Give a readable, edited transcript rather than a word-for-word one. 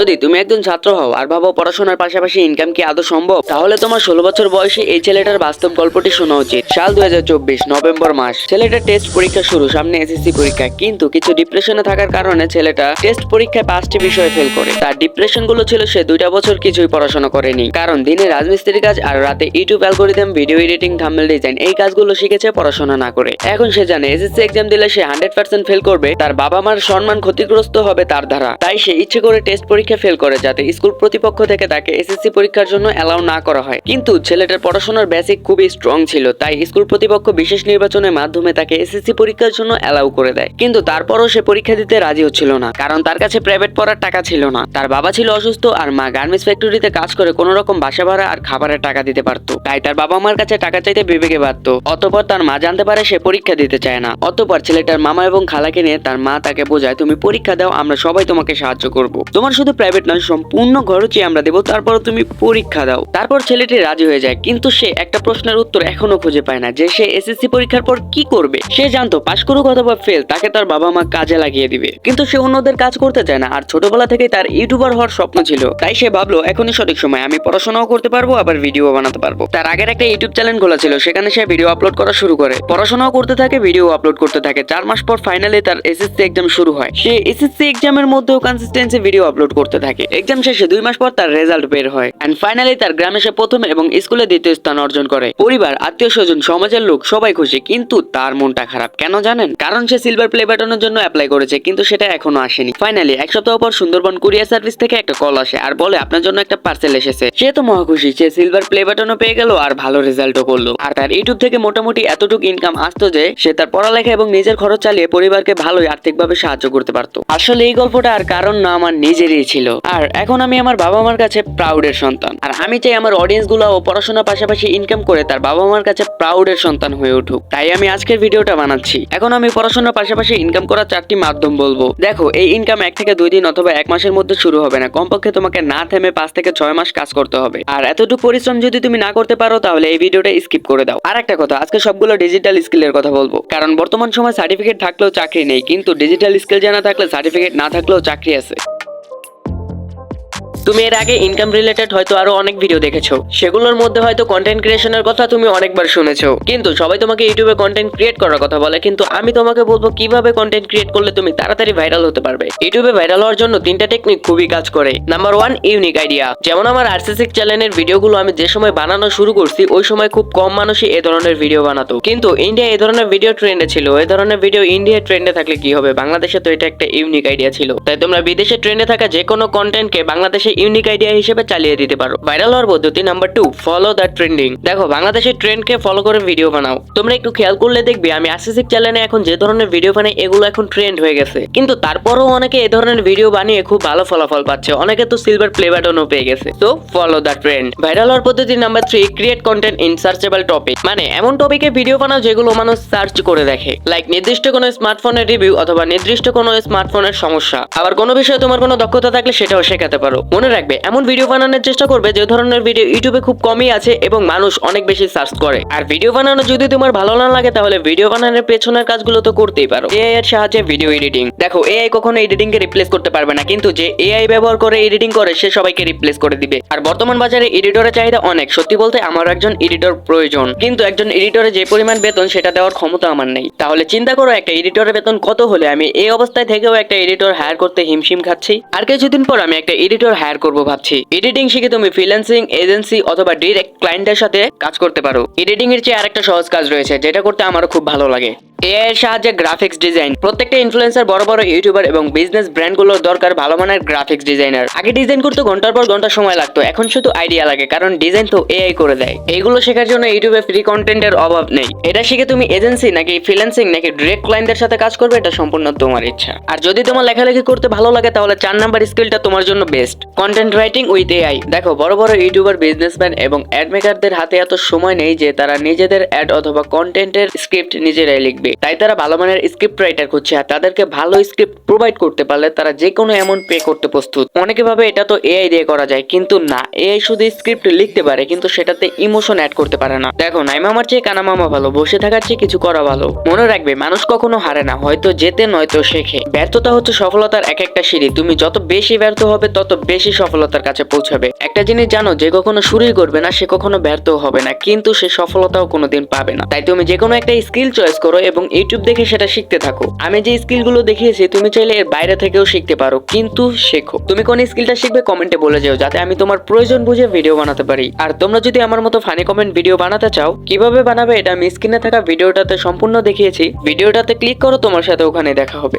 যদি তুমি একজন ছাত্র হও আর ভাবো পড়াশোনার পাশাপাশি ইনকাম কি আদৌ সম্ভব, তাহলে তোমার 16 বছর বয়সী এই ছেলেটার বাস্তব গল্পটি শোনা উচিত। সাল 2024 নভেম্বর মাস। ছেলেটার টেস্ট পরীক্ষা শুরু, সামনে এসএসসি পরীক্ষা। কিন্তু কিছু ডিপ্রেশনে থাকার কারণে ছেলেটা টেস্ট পরীক্ষায় 5টি বিষয়ে ফেল করে। তার ডিপ্রেশন গুলো ছিল সে 2টা বছর কিছুই পড়াশোনা করেনি, কারণ দিনে রাজমিস্ত্রির কাজ আর রাতে YouTube algorithm, video editing, thumbnail design এই কাজগুলো শিখেছে পড়াশোনা না করে। এখন সে জানে এসএসসি এক্সাম দিলে সে 100% ফেল করবে, তার বাবা মার সম্মান ক্ষতিগ্রস্ত হবে তার দ্বারা। তাই সে ইচ্ছে করে টেস্ট পরীক্ষা ফেল করে যাতে স্কুল প্রতিপক্ষ থেকে তাকে এসএসসি পরীক্ষার জন্য অ্যালাউ না করা হয়। কিন্তু ছেলেটার পড়াশোনার বেসিক খুবই স্ট্রং ছিল, তাই স্কুল প্রতিপক্ষ বিশেষ নির্বাচনের মাধ্যমে তাকে এসএসসি পরীক্ষার জন্য অ্যালাউ করে দেয়। কিন্তু তারপরও সে পরীক্ষা দিতে রাজি হচ্ছিল না, কারণ তার কাছে প্রাইভেট পড়ার টাকা ছিল না। তার বাবা ছিল অসুস্থ আর মা গার্মেন্টস ফ্যাক্টরিতে কাজ করে কোনো রকম বাসা ভাড়া আর খাবারের টাকা দিতে পারতো। তাই তার বাবা মার কাছে টাকা চাইতে বিবেকে বাধ্য। অতঃপর তার মা জানতে পারে সে পরীক্ষা দিতে চায় না। অতঃপর ছেলেটার মামা এবং খালাকে নিয়ে তার মা তাকে বোঝায়, তুমি পরীক্ষা দাও, আমরা সবাই তোমাকে সাহায্য করব। তোমার শুধু প্রাইভেট নয়, সম্পূর্ণ খরচই আমরা দেবো, তারপর তুমি পরীক্ষা দাও। তারপর ছেলেটি রাজি হয়ে যায়, কিন্তু সে একটা প্রশ্নের উত্তর এখনো খুঁজে পায় না যে সে এসএসসি পরীক্ষার পর কি করবে। সে জানতো পাশ করুক অথবা ফেল, তাকে তার বাবা মা কাজে লাগিয়ে দিবে। কিন্তু সে অন্যদের কাজ করতে চায় না, আর ছোটবেলা থেকেই তার ইউটিউবার হওয়ার স্বপ্ন ছিল। তাই সে ভাবলো এখনই সঠিক সময়, আমি পড়াশোনাও করতে পারবো আবার ভিডিও বানাতে পারবো। তার আগের একটা ইউটিউব চ্যানেল খোলা ছিল, সেখানে সে ভিডিও আপলোড করা শুরু করে, পড়াশোনাও করতে থাকে, ভিডিও আপলোড করতে থাকে। 4 মাস পর ফাইনালি তার এসএসসি এক্সাম শুরু হয়। সে এসএসসি এক্সামের মধ্যেও কনসিস্টেন্সি ভিডিও আপলোড করতে থাকে। এক্সাম শেষে 2 মাস পর তার রেজাল্ট বের হয় এন্ড ফাইনালি তার গ্রামে সে প্রথম এবং স্কুলে দ্বিতীয় স্থান অর্জন করে। পরিবার, আত্মীয় স্বজন, সমাজের লোক সবাই খুশি, কিন্তু তার মনটা খারাপ। কেন জানেন? কারণ সে সিলভার প্লে বাটনের জন্য অ্যাপ্লাই করেছে, কিন্তু সেটা এখনো আসেনি। ফাইনালি 1 সপ্তাহ পর সুন্দরবন কুরিয়ার সার্ভিস থেকে একটা কল আসে আর বলে আপনার জন্য একটা পার্সেল এসেছে। সে তো মহা খুশি, সে সিলভার প্লে বাটনও পেয়ে গেল আর ভালো রেজাল্টও করলো। আর তার ইউটিউব থেকে মোটামুটি এতটুকু ইনকাম আসতো যে সে তার পড়ালেখা এবং নিজের খরচ চালিয়ে পরিবারকে ভালোই আর্থিকভাবে সাহায্য করতে পারতো। আসলে এই গল্পটা আর কারণ না, আমার নিজেরই ছিল। আর এখন আমি আমার বাবা মার কাছে প্রাউডের সন্তান। আর আমি চাই আমার অডিয়েন্স গুলো ও পড়াশোনার পাশাপাশি ইনকাম করে তার বাবা মার কাছে প্রাউডের সন্তান হয়ে উঠুক। তাই আমি আজকের ভিডিওটা বানাচ্ছি। এখন আমি পড়াশোনার পাশাপাশি ইনকাম করার 4টি মাধ্যম বলবো। দেখো, এই ইনকাম 1 থেকে 2 দিন অথবা 1 মাসের মধ্যে শুরু হবে না। কমপক্ষে তোমাকে না থেমে 5 থেকে 6 মাস কাজ করতে হবে। আর এতটুকু পরিশ্রম যদি তুমি না করতে পারো তাহলে এই ভিডিওটা স্কিপ করে দাও। আর একটা কথা, আজকে সবগুলো ডিজিটাল স্কিলের কথা বলবো, কারণ বর্তমান সময় সার্টিফিকেট থাকলেও চাকরি নেই, কিন্তু ডিজিটাল স্কিল জানা থাকলে সার্টিফিকেট না থাকলেও চাকরি আছে। তুমি এর আগে ইনকাম রিলেটেড হয়তো আরো অনেক ভিডিও দেখেছো, সেগুলোর মধ্যে হয়তো কন্টেন্ট ক্রিয়েশনের কথা তুমি অনেকবার শুনেছো। কিন্তু সবাই তোমাকে ইউটিউবে কন্টেন্ট ক্রিয়েট করার কথা বলে, কিন্তু আমি তোমাকে বলবো কিভাবে কন্টেন্ট ক্রিয়েট করলে তুমি তাড়াতাড়ি ভাইরাল হতে পারবে। ইউটিউবে ভাইরাল হওয়ার জন্য 3টা টেকনিক খুবই কাজ করে। Number 1, unique idea. যেমন আমার আরসিসিক চ্যানেলের ভিডিওগুলো আমি যে সময় বানানো শুরু করছি ওই সময় খুব কম মানুষই এ ধরনের ভিডিও বানাতো, কিন্তু ইন্ডিয়া এই ধরনের ভিডিও ট্রেন্ডে ছিল। এই ধরনের ভিডিও ইন্ডিয়া ট্রেন্ডে থাকলে কি হবে, বাংলাদেশে তো এটা একটা ইউনিক আইডিয়া ছিল। তাই তোমরা বিদেশে ট্রেন্ডে থাকা যে কোনো কন্টেন্টকে বাংলাদেশে ইউনিক আইডিয়া হিসেবে চালিয়ে দিতে পারো। ভাইরাল হওয়ার পদ্ধতি নাম্বার 2, ফলো দ্য ট্রেন্ডিং। দেখো, বাংলাদেশের ট্রেন্ডকে ফলো করে ভিডিও বানাও। তোমরা একটু খেয়াল করলে দেখবে আমি আরসিসিক চ্যানেলে এখন যে ধরনের ভিডিও বানাই এগুলো এখন ট্রেন্ড হয়ে গেছে, কিন্তু তারপরও অনেকে এই ধরনের ভিডিও বানিয়ে খুব ভালো ফলাফল পাচ্ছে। অনেকে তো সিলভার প্লে বাটনও পেয়ে গেছে। তো ফলো দ্য ট্রেন্ড। ভাইরাল হওয়ার পদ্ধতি number 3, create contained in searchable topic. মানে এমন টপিকে ভিডিও বানাও যেগুলো মানুষ সার্চ করে দেখে, লাইক নির্দিষ্ট কোনো স্মার্টফোনের রিভিউ অথবা নির্দিষ্ট কোনো স্মার্টফোনের সমস্যা। আবার কোনো বিষয়ে তোমার কোনো দক্ষতা থাকলে সেটাও শেখাতে পারো। মনে রাখবে, এমন ভিডিও বানানোর চেষ্টা করবে যে ধরনের ভিডিও ইউটিউবে খুব কমই আছে এবং মানুষ অনেক বেশি সার্চ করে। আর ভিডিও বানানো যদি তোমার ভালো না লাগে তাহলে ভিডিও বানানোর পেছনের কাজগুলো তো করতেই পারো। এআই এর সাহায্যে ভিডিও এডিটিং। দেখো, এআই কখনো এডিটিং কে রিপ্লেস করতে পারবে না, কিন্তু যে এআই ব্যবহার করে এডিটিং করে সে সবাইকে রিপ্লেস করে দিবে। আর বর্তমান বাজারে এডিটরের চাহিদা অনেক। সত্যি বলতে আমার একজন এডিটর প্রয়োজন, কিন্তু একজন এডিটরে যে পরিমাণ বেতন সেটা দেওয়ার ক্ষমতা আমার নেই। তাহলে চিন্তা করো, একটা এডিটরের বেতন কত হলে আমি এই অবস্থায় থেকেও একটা এডিটর হায়ার করতে হিমশিম খাচ্ছি। আর কিছুদিন পর আমি একটা এডিটর হায়ার করবো ভাবছি। এডিটিং শিখে তুমি ফ্রিল্যান্সিং, এজেন্সি অথবা ডাইরেক্ট ক্লায়েন্টের সাথে কাজ করতে পারো। এডিটিং এর চেয়ে আরেকটা সহজ কাজ রয়েছে যেটা করতে আমারও খুব ভালো লাগে। এআই এর সাহায্যে গ্রাফিক্স ডিজাইন। প্রত্যেকটা ইনফ্লুয়েন্সার, বড় বড় ইউটিউবার এবং বিজনেস ব্র্যান্ডগুলোর দরকার ভালো মানের গ্রাফিক্স ডিজাইনার। আগে ডিজাইন করতে ঘন্টার পর ঘন্টা সময় লাগতো, এখন শুধু আইডিয়া লাগে, কারণ ডিজাইন তো এআই করে দেয়। এইগুলো শেখার জন্য ইউটিউবে ফ্রি কন্টেন্টের অভাব নেই। এটা শিখে তুমি এজেন্সি নাকি ফ্রিল্যান্সিং নাকি ডাইরেক্ট ক্লায়েন্টদের সাথে কাজ করবে, এটা সম্পূর্ণ তোমার ইচ্ছা। আর যদি তোমার লেখালেখি করতে ভালো লাগে তাহলে 4 নাম্বার স্কিলটা তোমার জন্য best, content writing with AI. দেখো, বড় বড় ইউটিউবার, বিজনেসম্যান এবং অ্যাড মেকারদের হাতে এত সময় নেই যে তারা নিজেদের অ্যাড অথবা কন্টেন্টের স্ক্রিপ্ট নিজেরাই লিখবে। লিখবে। তাই তারা ভালো মানের স্ক্রিপ্ট রাইটার খুঁজছে, আর তাদেরকে ভালো স্ক্রিপ্ট প্রোভাইড করতে পারলে তারা যে কোনো অ্যামাউন্ট পে করতে প্রস্তুত। অনেকে ভাবে এটা তো এআই দিয়ে করা যায়, কিন্তু না, এআই শুধু স্ক্রিপ্ট লিখতে পারে কিন্তু সেটাতে ইমোশন অ্যাড করতে পারে না। দেখো, নাই মামার চেয়ে কানা মামা ভালো, বসে থাকার চেয়ে কিছু করা ভালো। মনে রাখবে, মানুষ কখনো হারে না, হয়তো জেতে নয়তো শেখে। ব্যর্থতা হচ্ছে সফলতার এক একটা সিঁড়ি, তুমি যত বেশি ব্যর্থ হবে তত বেশি সফলতার কাছে পৌঁছাবে। একটা জিনিস জানো, যে কখনো শুরুই করবে না সে কখনো ব্যর্থ হবে না, কিন্তু সে সফলতাও কোনোদিন পাবে না। তাই তুমি যে কোনো একটা স্কিল চয়েস করো এবং ইউটিউব দেখে সেটা শিখতে থাকো। আমি যে স্কিলগুলো দেখিয়েছি তুমি চাইলে এর বাইরে থেকেও শিখতে পারো, কিন্তু শেখো। তুমি কোন স্কিলটা শিখবে কমেন্টে বলে যাও, যাতে আমি তোমার প্রয়োজন বুঝে ভিডিও বানাতে পারি। আর তোমরা যদি আমার মতো ফানি কমেন্ট ভিডিও বানাতে চাও, কিভাবে বানাবে এটা আমি স্ক্রিনে থাকা ভিডিওটাতে সম্পূর্ণ দেখিয়েছি। ভিডিওটাতে ক্লিক করো, তোমার সাথে ওখানে দেখা হবে।